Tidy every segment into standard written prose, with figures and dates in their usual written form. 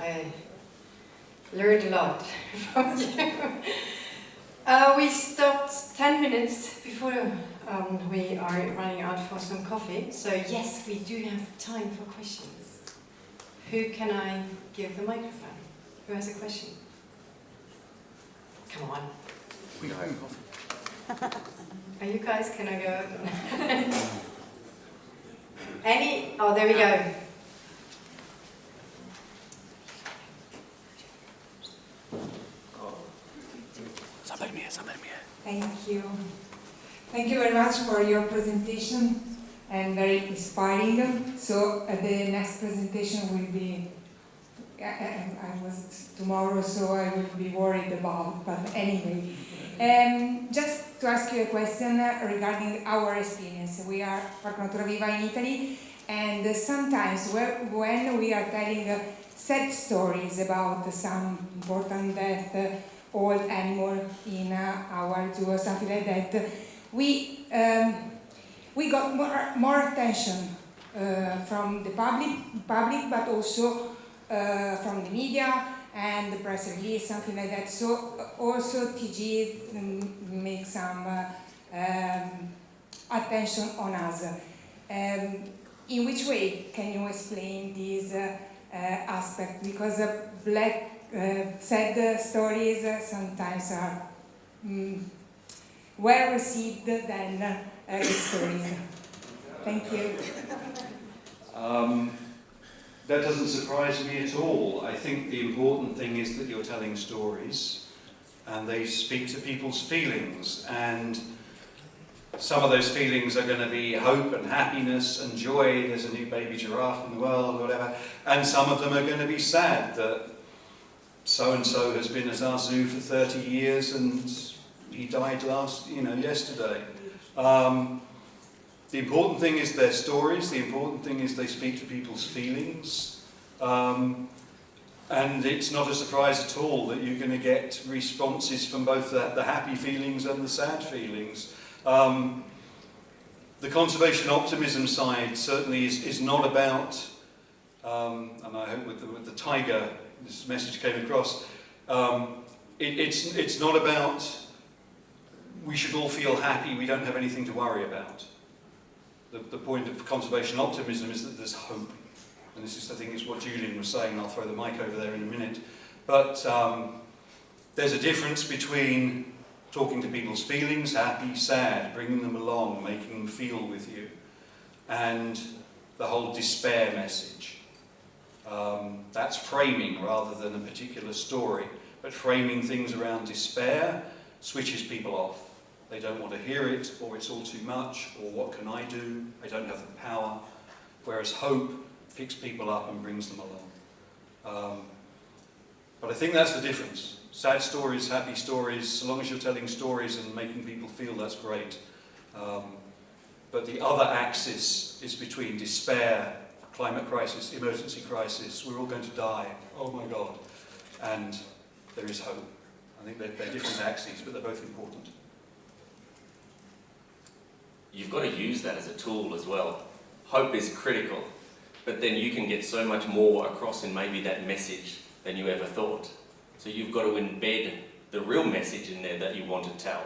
I learned a lot from you. We stopped 10 minutes before we are running out for some coffee. So yes, we do have time for questions. Who can I give the microphone? Who has a question? Come on. We don't have coffee. Are you guys, can I go? Any? Oh, there we go. Thank you. Thank you very much for your presentation and very inspiring. So the next presentation will be, I was tomorrow, so I will be worried about, but anyway. Just to ask you a question regarding our experience. We are Parco Natura Viva in Italy, and sometimes when we are telling sad stories about some important death, old animal in our zoo or something like that, we got more attention from the public, but also from the media and the press release, something like that. So also TG make some attention on us. In which way can you explain this aspect? Because sad stories sometimes are well received than good stories. Thank you. That doesn't surprise me at all. I think the important thing is that you're telling stories and they speak to people's feelings, and some of those feelings are going to be hope and happiness and joy, there's a new baby giraffe in the world or whatever, and some of them are going to be sad that so-and-so has been at our zoo for 30 years and he died yesterday. The important thing is their stories, the important thing is they speak to people's feelings, and it's not a surprise at all that you're going to get responses from both the happy feelings and the sad feelings. The conservation optimism side certainly is not about, and I hope with the tiger this message came across, it's not about we should all feel happy, we don't have anything to worry about. The point of conservation optimism is that there's hope. And this is, I think, is what Julian was saying. I'll throw the mic over there in a minute. But there's a difference between talking to people's feelings, happy, sad, bringing them along, making them feel with you, and the whole despair message. That's framing rather than a particular story. But framing things around despair switches people off. They don't want to hear it, or it's all too much, or what can I do? I don't have the power. Whereas hope picks people up and brings them along. But I think that's the difference. Sad stories, happy stories, so long as you're telling stories and making people feel, that's great. But the other axis is between despair, climate crisis, emergency crisis, we're all going to die, oh my God, and there is hope. I think they're different axes, but they're both important. You've got to use that as a tool as well. Hope is critical, but then you can get so much more across in maybe that message than you ever thought. So you've got to embed the real message in there that you want to tell.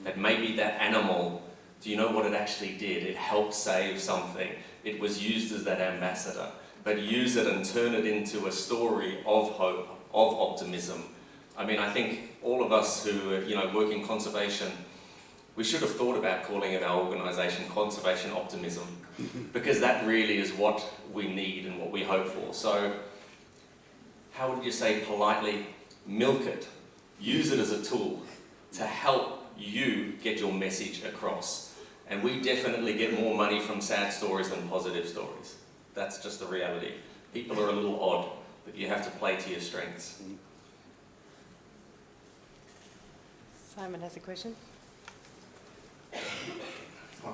That maybe that animal, do you know what it actually did? It helped save something. It was used as that ambassador. But use it and turn it into a story of hope, of optimism. I mean, I think all of us who work in conservation, we should have thought about calling it our organisation Conservation Optimism, because that really is what we need and what we hope for. So, how would you say politely, milk it, use it as a tool to help you get your message across. And we definitely get more money from sad stories than positive stories. That's just the reality. People are a little odd, but you have to play to your strengths. Simon has a question.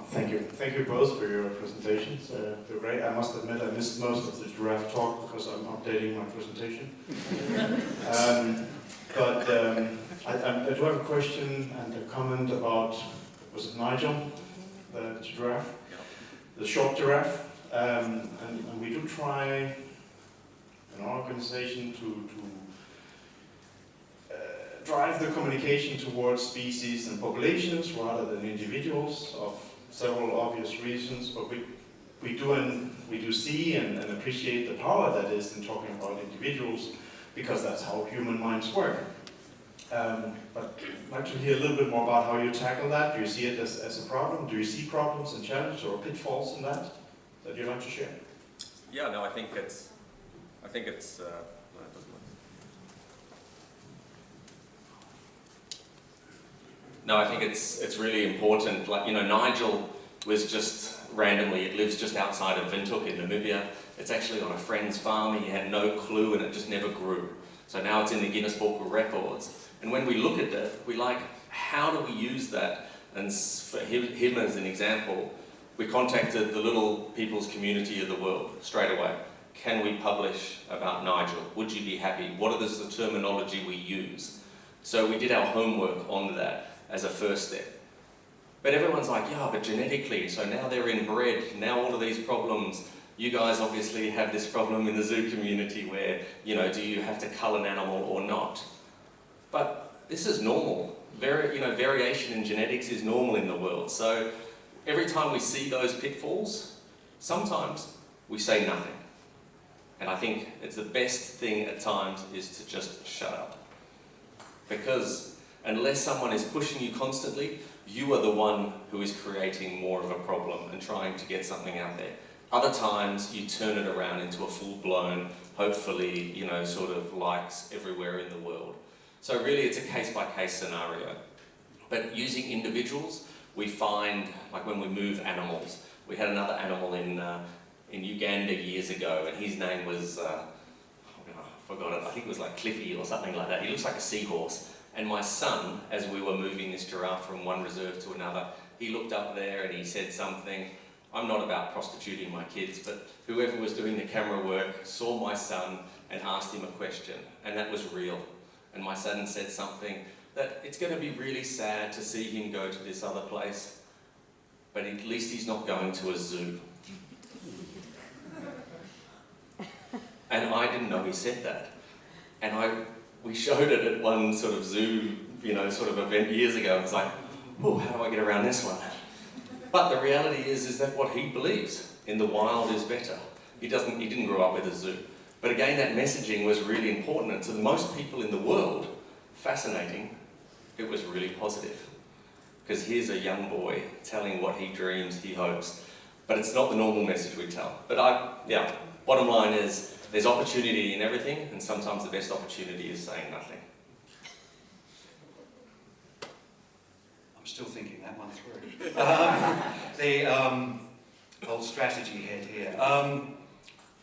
Thank you. Thank you both for your presentations. They're great. I must admit I missed most of the giraffe talk because I'm updating my presentation. I do have a question and a comment about, was it Nigel, the giraffe? The short giraffe. And we do try an organization to drive the communication towards species and populations rather than individuals of several obvious reasons, but we do see and appreciate the power that is in talking about individuals, because that's how human minds work. But I'd like to hear a little bit more about how you tackle that. Do you see it as a problem? Do you see problems and challenges or pitfalls in that you'd like to share? Yeah, no, I think it's, no, it doesn't work. No, I think it's really important. Like, you know, Nigel was just randomly, it lives just outside of Windhoek in Namibia. It's actually on a friend's farm. He had no clue and it just never grew. So now it's in the Guinness Book of Records. And when we look at it, we like, how do we use that? And for him as an example, we contacted the Little People's Community of the World straight away. Can we publish about Nigel? Would you be happy? What is the terminology we use? So we did our homework on that as a first step. But everyone's like, yeah, but genetically, so now they're inbred, now all of these problems. You guys obviously have this problem in the zoo community where, you know, do you have to cull an animal or not? But this is normal. Variation in genetics is normal in the world. So every time we see those pitfalls, sometimes we say nothing. And I think it's the best thing at times is to just shut up. Because unless someone is pushing you constantly, you are the one who is creating more of a problem and trying to get something out there. Other times you turn it around into a full-blown, hopefully, you know, sort of likes everywhere in the world. So really it's a case-by-case scenario. But using individuals, we find, like when we move animals, we had another animal in Uganda years ago, and his name was, I forgot it, I think it was like Cliffy or something like that. He looks like a seahorse. And my son, as we were moving this giraffe from one reserve to another, he looked up there and he said something. I'm not about prostituting my kids, but whoever was doing the camera work saw my son and asked him a question, and that was real. And my son said something that it's going to be really sad to see him go to this other place, but at least he's not going to a zoo. And I didn't know he said that. And we showed it at one sort of zoo, you know, sort of event years ago. I was like, oh, how do I get around this one? But the reality is that what he believes in the wild is better. He didn't grow up with a zoo. But again, that messaging was really important. And to most people in the world, fascinating, it was really positive. Because here's a young boy telling what he dreams, he hopes. But it's not the normal message we tell. But bottom line is, there's opportunity in everything, and sometimes the best opportunity is saying nothing. I'm still thinking that one through. The old strategy head here.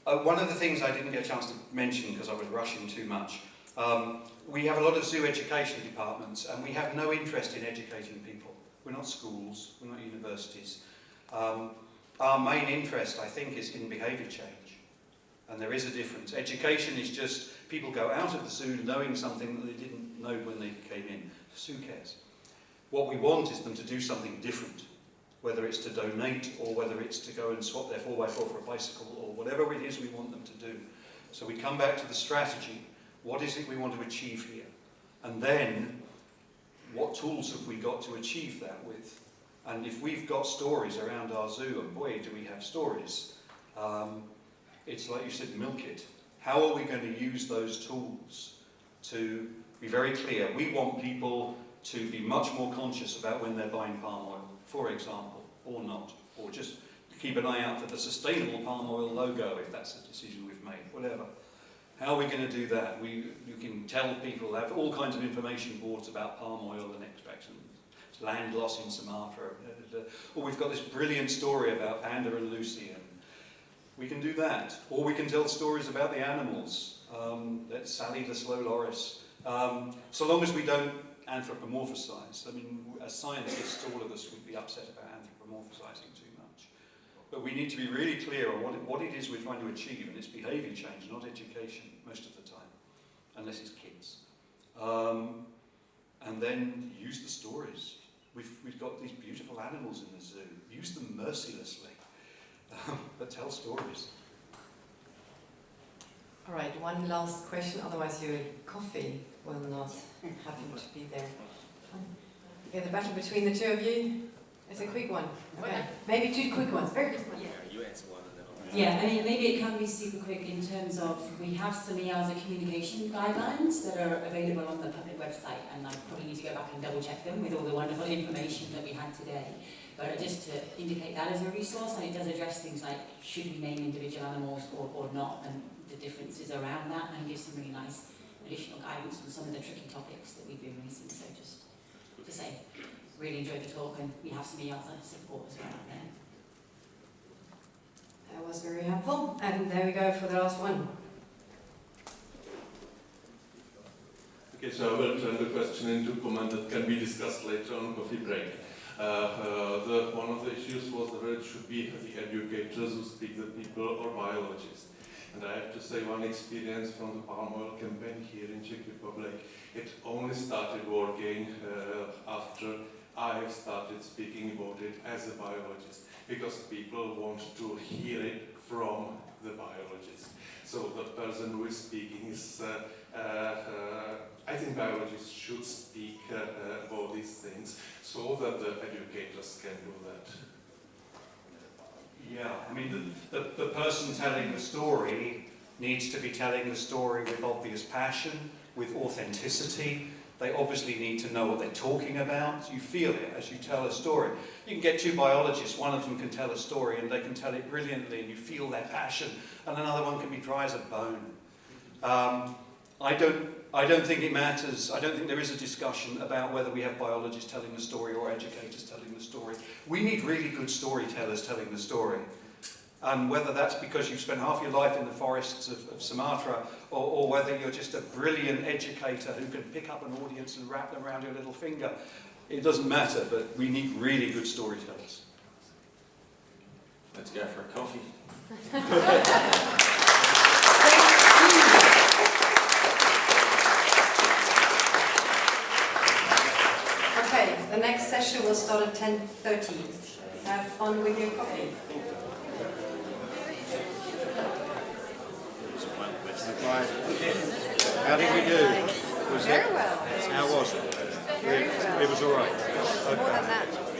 One of the things I didn't get a chance to mention because I was rushing too much, we have a lot of zoo education departments, and we have no interest in educating people. We're not schools, we're not universities. Our main interest, I think, is in behaviour change. And there is a difference. Education is just people go out of the zoo knowing something that they didn't know when they came in. Who cares? What we want is them to do something different, whether it's to donate or whether it's to go and swap their 4x4 for a bicycle or whatever it is we want them to do. So we come back to the strategy. What is it we want to achieve here? And then, what tools have we got to achieve that with? And if we've got stories around our zoo, and boy, do we have stories, it's like you said, milk it. How are we going to use those tools to be very clear? We want people to be much more conscious about when they're buying palm oil, for example, or not. Or just keep an eye out for the sustainable palm oil logo if that's a decision we've made, whatever. How are we going to do that? You can tell people, have all kinds of information boards about palm oil and extracts and land loss in Sumatra. Or we've got this brilliant story about Panda and Lucy. We can do that, or we can tell stories about the animals. That's Sally the slow loris. So long as we don't anthropomorphisize. I mean, as scientists, all of us would be upset about anthropomorphizing too much. But we need to be really clear on what it is we're trying to achieve, and it's behaviour change, not education, most of the time, unless it's kids. And then use the stories. We've got these beautiful animals in the zoo. Use them mercilessly. But tell stories. All right, one last question, otherwise your coffee will not happen to be there. Fine. Okay, the battle between the two of you is a quick one. Okay, maybe two quick ones, very quick ones. You answer one and then I'll Yeah, I mean, maybe it can be super quick in terms of, we have some EASA communication guidelines that are available on the public website, and I probably need to go back and double check them with all the wonderful information that we had today. But just to indicate that as a resource, and it does address things like, should we name individual animals or not, and the differences around that, and give some really nice additional guidance on some of the tricky topics that we've been raising. So just to say, really enjoyed the talk, and we have some EASA support as well out there. That was very helpful. And there we go for the last one. Okay, so I will turn the question into comment that can be discussed later on coffee break. One of the issues was whether it should be the educators who speak the people or biologists. And I have to say one experience from the palm oil campaign here in Czech Republic, it only started working after I started speaking about it as a biologist, because people want to hear it from the biologist. So the person who is speaking is, I think biologists should speak about these things so that the educators can do that. Yeah, I mean, the person telling the story needs to be telling the story with obvious passion, with authenticity. They obviously need to know what they're talking about. You feel it as you tell a story. You can get two biologists, one of them can tell a story and they can tell it brilliantly and you feel their passion, and another one can be dry as a bone. I don't think it matters. I don't think there is a discussion about whether we have biologists telling the story or educators telling the story. We need really good storytellers telling the story. And whether that's because you've spent half your life in the forests of Sumatra, or whether you're just a brilliant educator who can pick up an audience and wrap them around your little finger, it doesn't matter, but we need really good storytellers. Let's go for a coffee. Okay, the next session will start at 10:30. Have fun with your coffee. How did we do? Very well. How was it? Very well. It was all right. More than that.